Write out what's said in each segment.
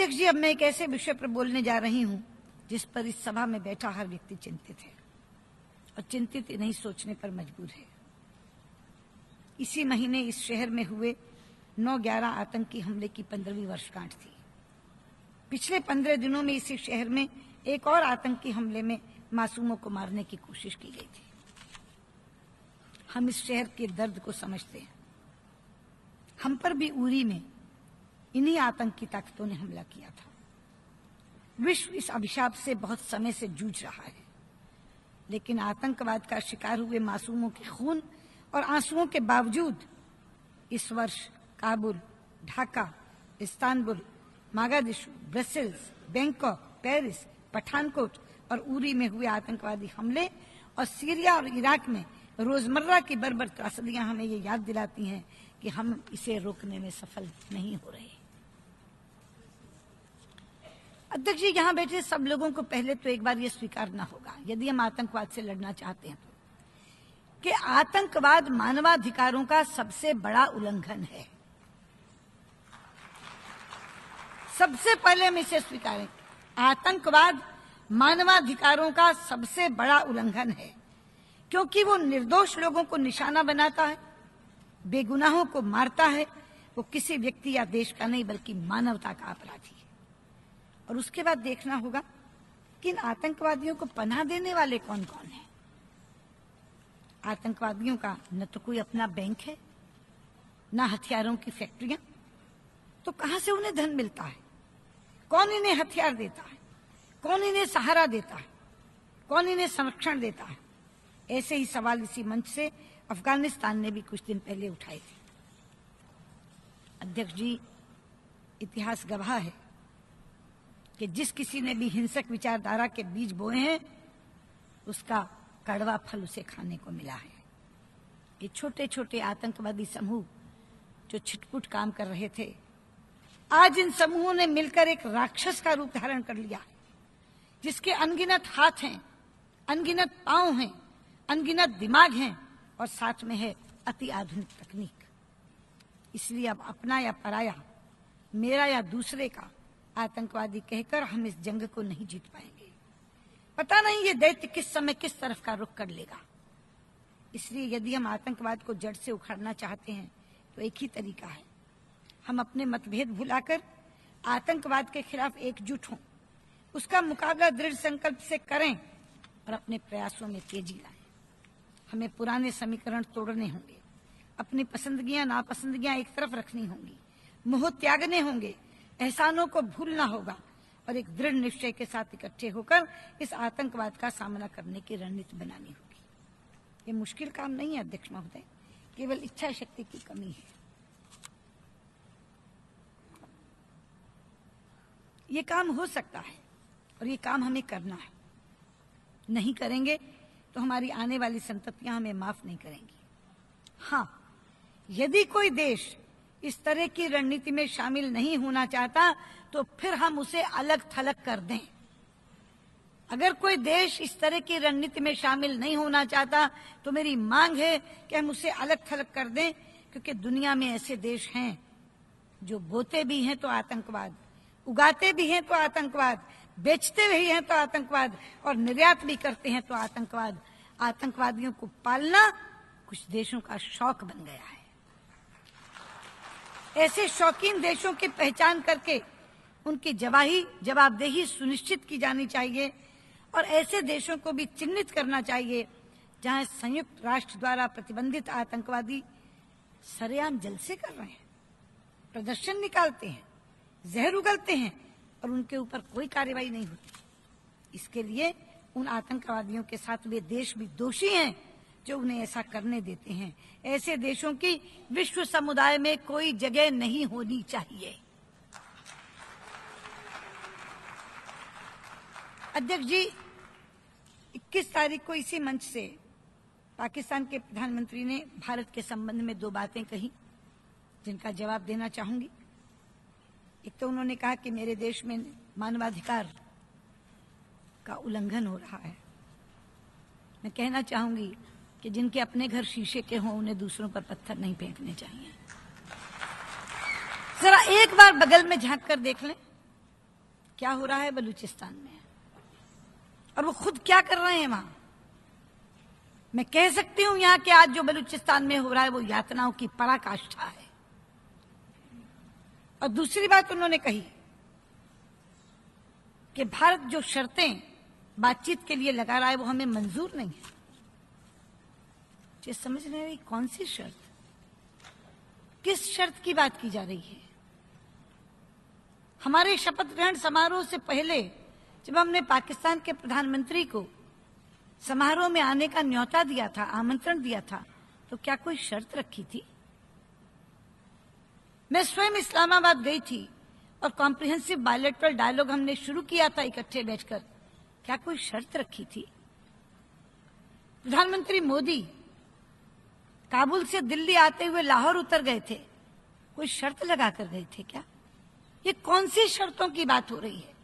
अध्यक्ष जी, अब मैं एक ऐसे विषय पर बोलने जा रही हूं जिस पर इस सभा में बैठा हर व्यक्ति चिंतित है, और चिंतित नहीं सोचने पर मजबूर है। इसी महीने इस शहर में हुए 9/11 आतंकी हमले की 15वीं वर्षगांठ थी। पिछले 15 दिनों में इसी शहर में एक और आतंकी हमले में मासूमों को मारने की कोशिश की गई थी। हम इस शहर के दर्द को समझते हैं। हम पर भी उरी में इन्हीं आतंकी ताकतों ने हमला किया था। विश्व इस अभिशाप से बहुत समय से जूझ रहा है, लेकिन आतंकवाद का शिकार हुए मासूमों के खून और आंसुओं के बावजूद इस वर्ष Kabul, Dhaka, Istanbul, Mogadishu, Brussels, Bangkok, Paris, Pathankot और उरी में हुए आतंकवादी हमले और सीरिया और इराक में रोजमर्रा की बर्बर त्रासदियां हमें ये याद दिलाती हैं कि हम इसे रोकने में सफल नहीं हो रहे। अध्यक्ष जी, यहां बैठे सब लोगों को पहले तो एक बार ये स्वीकारना होगा, यदि हम आतंकवाद से लड़ना चाहते हैं, कि आतंकवाद मानवाधिकारों का सबसे बड़ा उल्लंघन है। सबसे पहले हम इसे स्वीकारें, आतंकवाद मानवाधिकारों का सबसे बड़ा उल्लंघन है, क्योंकि वो निर्दोष लोगों को निशाना बनाता है, बेगुनाहों को मारता है। वो किसी व्यक्ति या देश का नहीं बल्कि मानवता का अपराधी है। और उसके बाद देखना होगा कि इन आतंकवादियों को पनाह देने वाले कौन कौन हैं। आतंकवादियों का न तो कोई अपना बैंक है, न हथियारों की फैक्ट्रियां, तो कहां से उन्हें धन मिलता है? कौन इन्हें हथियार देता है? कौन इन्हें सहारा देता है? कौन इन्हें संरक्षण देता है? ऐसे ही सवाल इसी मंच से अफगानिस्तान ने भी कुछ दिन पहले उठाए थे। अध्यक्ष जी, इतिहास गवाह है कि जिस किसी ने भी हिंसक विचारधारा के बीज बोए हैं, उसका कड़वा फल उसे खाने को मिला है। ये छोटे छोटे आतंकवादी समूह जो छिटपुट काम कर रहे थे, आज इन समूहों ने मिलकर एक राक्षस का रूप धारण कर लिया है, जिसके अनगिनत हाथ हैं, अनगिनत पांव हैं, अनगिनत दिमाग हैं और साथ में है अति आधुनिक तकनीक। इसलिए अब अपना या पराया, मेरा या दूसरे का आतंकवादी कहकर हम इस जंग को नहीं जीत पाएंगे। पता नहीं ये दैत्य किस समय किस तरफ का रुख कर लेगा। इसलिए यदि हम आतंकवाद को जड़ से उखाड़ना चाहते हैं तो एक ही तरीका है, हम अपने मतभेद भुलाकर आतंकवाद के खिलाफ एकजुट हों, उसका मुकाबला दृढ़ संकल्प से करें और अपने प्रयासों में तेजी लाएं। हमें पुराने समीकरण तोड़ने होंगे, अपनी पसंदगियां नापसंदगियां एक तरफ रखनी होंगी, मोह त्यागने होंगे, एहसानों को भूलना होगा और एक दृढ़ निश्चय के साथ इकट्ठे होकर इस आतंकवाद का सामना करने की रणनीति बनानी होगी। ये मुश्किल काम नहीं है अध्यक्ष महोदय, केवल इच्छा शक्ति की कमी है। ये काम हो सकता है और ये काम हमें करना है। नहीं करेंगे तो हमारी आने वाली संततियां हमें माफ नहीं करेंगी। हाँ, यदि कोई देश इस तरह की रणनीति में शामिल नहीं होना चाहता तो फिर हम उसे अलग थलग कर दें। अगर कोई देश इस तरह की रणनीति में शामिल नहीं होना चाहता तो मेरी मांग है कि हम उसे अलग थलग कर दें, क्योंकि दुनिया में ऐसे देश हैं जो बोते भी हैं तो आतंकवाद, उगाते भी हैं तो आतंकवाद, बेचते भी हैं तो आतंकवाद और निर्यात भी करते हैं तो आतंकवाद। आतंकवादियों को पालना कुछ देशों का शौक बन गया है। ऐसे शौकीन देशों की पहचान करके उनकी जवाबदेही सुनिश्चित की जानी चाहिए और ऐसे देशों को भी चिन्हित करना चाहिए जहां संयुक्त राष्ट्र द्वारा प्रतिबंधित आतंकवादी सरेआम जलसे कर रहे हैं, प्रदर्शन निकालते हैं, जहर उगलते हैं और उनके ऊपर कोई कार्रवाई नहीं होती। इसके लिए उन आतंकवादियों के साथ वे देश भी दोषी हैं जो उन्हें ऐसा करने देते हैं। ऐसे देशों की विश्व समुदाय में कोई जगह नहीं होनी चाहिए। अध्यक्ष जी, 21 तारीख को इसी मंच से पाकिस्तान के प्रधानमंत्री ने भारत के संबंध में 2 बातें कही जिनका जवाब देना चाहूंगी। एक तो उन्होंने कहा कि मेरे देश में मानवाधिकार का उल्लंघन हो रहा है। मैं कहना चाहूंगी कि जिनके अपने घर शीशे के हों उन्हें दूसरों पर पत्थर नहीं फेंकने चाहिए। जरा एक बार बगल में झांक कर देख लें, क्या हो रहा है बलूचिस्तान में और वो खुद क्या कर रहे हैं वहां। मैं कह सकती हूं यहां के आज जो बलूचिस्तान में हो रहा है वो यातनाओं की पराकाष्ठा है। और दूसरी बात उन्होंने कही कि भारत जो शर्तें बातचीत के लिए लगा रहा है वो हमें मंजूर नहीं है। ये समझ नहीं रही कौन सी शर्त, किस शर्त की बात की जा रही है। हमारे शपथ ग्रहण समारोह से पहले जब हमने पाकिस्तान के प्रधानमंत्री को समारोह में आने का न्योता दिया था, आमंत्रण दिया था, तो क्या कोई शर्त रखी थी? मैं स्वयं इस्लामाबाद गई थी और कॉम्प्रिहेंसिव बायलैटरल डायलॉग हमने शुरू किया था इकट्ठे बैठकर। क्या कोई शर्त रखी थी? प्रधानमंत्री मोदी काबुल से दिल्ली आते हुए लाहौर उतर गए थे, कोई शर्त लगा कर गए थे क्या? ये कौन सी शर्तों की बात हो रही है?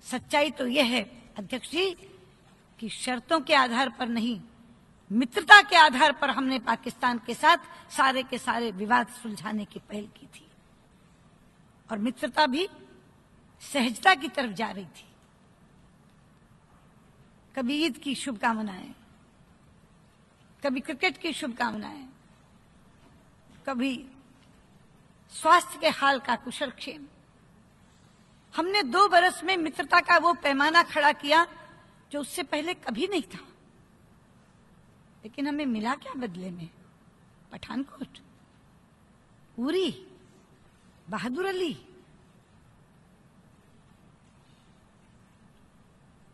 सच्चाई तो यह है अध्यक्ष जी कि शर्तों के आधार पर नहीं, मित्रता के आधार पर हमने पाकिस्तान के साथ सारे के सारे विवाद सुलझाने की पहल की थी। और मित्रता भी सहजता की तरफ जा रही थी। कभी ईद की शुभकामनाएं, कभी क्रिकेट की शुभकामनाएं, कभी स्वास्थ्य के हाल का कुशलक्षेम। हमने 2 बरस में मित्रता का वो पैमाना खड़ा किया जो उससे पहले कभी नहीं था। लेकिन हमें मिला क्या बदले में? पठानकोट, उरी, बहादुर अली।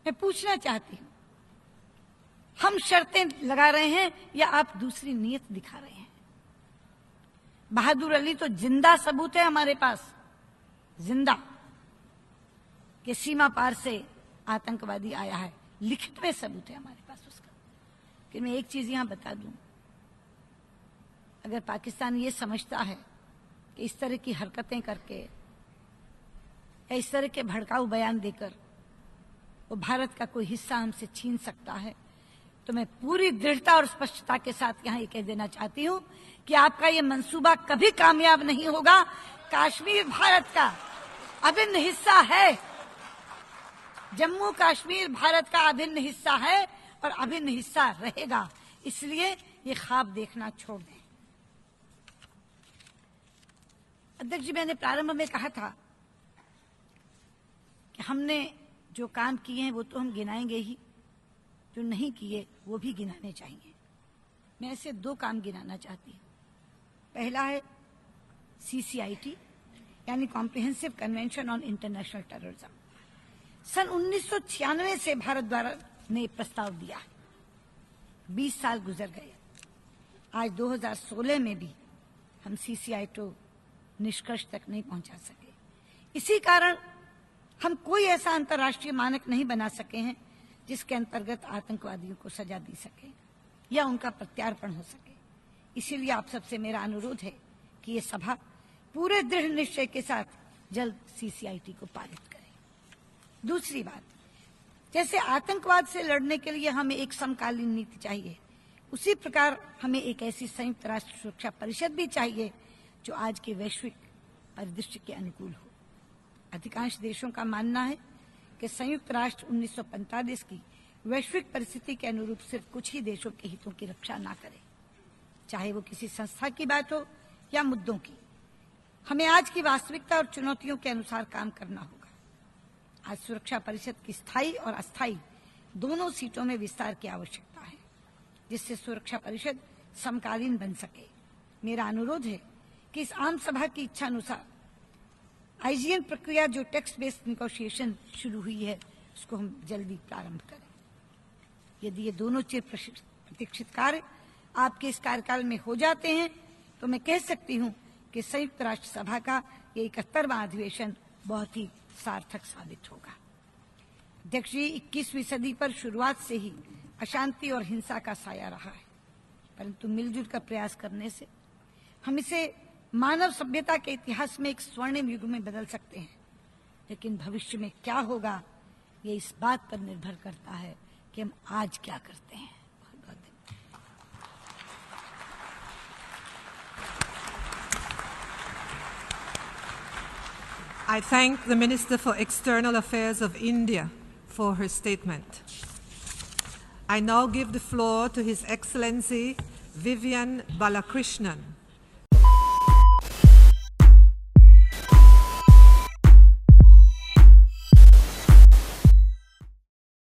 मैं पूछना चाहती हूं, हम शर्तें लगा रहे हैं या आप दूसरी नीयत दिखा रहे हैं? बहादुर अली तो जिंदा सबूत है हमारे पास, जिंदा, कि सीमा पार से आतंकवादी आया है, लिखित में सबूत है हमारे पास उसका। कि मैं एक चीज यहां बता दूं, अगर पाकिस्तान ये समझता है कि इस तरह की हरकतें करके या इस तरह के भड़काऊ बयान देकर वो भारत का कोई हिस्सा हमसे छीन सकता है, तो मैं पूरी दृढ़ता और स्पष्टता के साथ यहां ये कह देना चाहती हूं कि आपका ये मंसूबा कभी कामयाब नहीं होगा। कश्मीर भारत का अभिन्न हिस्सा है, जम्मू कश्मीर भारत का अभिन्न हिस्सा है और अभिन्न हिस्सा रहेगा। इसलिए ये ख्वाब देखना छोड़ दें। अध्यक्ष जी, मैंने प्रारंभ में कहा था कि हमने जो काम किए हैं वो तो हम गिनाएंगे ही, जो नहीं किए वो भी गिनाने चाहिए। मैं ऐसे 2 काम गिनाना चाहती हूँ। पहला है CCIT यानी comprehensive convention on international terrorism. सन 1996 से भारत द्वारा ने प्रस्ताव दिया, 20 साल गुजर गए। आज 2016 में भी हम CCIT निष्कर्ष तक नहीं पहुंचा सके। इसी कारण हम कोई ऐसा अंतर्राष्ट्रीय मानक नहीं बना सके हैं जिसके अंतर्गत आतंकवादियों को सजा दी सके या उनका प्रत्यार्पण हो सके। इसीलिए आप सबसे मेरा अनुरोध है कि ये सभा पूरे दृढ़ निश्चय के साथ जल्द CCIT को पारित करे। दूसरी बात, जैसे आतंकवाद से लड़ने के लिए हमें एक समकालीन नीति चाहिए, उसी प्रकार हमें एक ऐसी संयुक्त राष्ट्र सुरक्षा परिषद भी चाहिए जो आज के वैश्विक परिदृश्य के अनुकूल हो। अधिकांश देशों का मानना है कि संयुक्त राष्ट्र 1945 की वैश्विक परिस्थिति के अनुरूप सिर्फ कुछ ही देशों के हितों की रक्षा ना करे, चाहे वो किसी संस्था की बात हो या मुद्दों की। हमें आज की वास्तविकता और चुनौतियों के अनुसार काम करना होगा। आज सुरक्षा परिषद की स्थायी और अस्थायी दोनों सीटों में विस्तार की आवश्यकता है, जिससे सुरक्षा परिषद समकालीन बन सके। मेरा अनुरोध है कि इस आम सभा की इच्छा अनुसार IGN प्रक्रिया जो टेक्स्ट बेस्ड निगोशिएशन शुरू हुई है उसको हम जल्दी प्रारंभ करें। यदि ये दोनों चिर प्रतीक्षित कार्य आपके इस कार्यकाल में हो जाते हैं तो मैं कह सकती हूं कि संयुक्त राष्ट्र सभा का ये 71वां अधिवेशन बहुत ही सार्थक साबित होगा। अध्यक्ष जी, 21वीं सदी पर शुरुआत से ही अशांति और हिंसा का साया रहा है, परंतु मिलजुल कर प्रयास करने से हम इसे मानव सभ्यता के इतिहास में एक स्वर्णिम युग में बदल सकते हैं। लेकिन भविष्य में क्या होगा ये इस बात पर निर्भर करता है कि हम आज क्या करते हैं। बहुत बहुत धन्यवाद। I thank the Minister for External Affairs of India for her statement. I now give the floor to His Excellency Vivian Balakrishnan,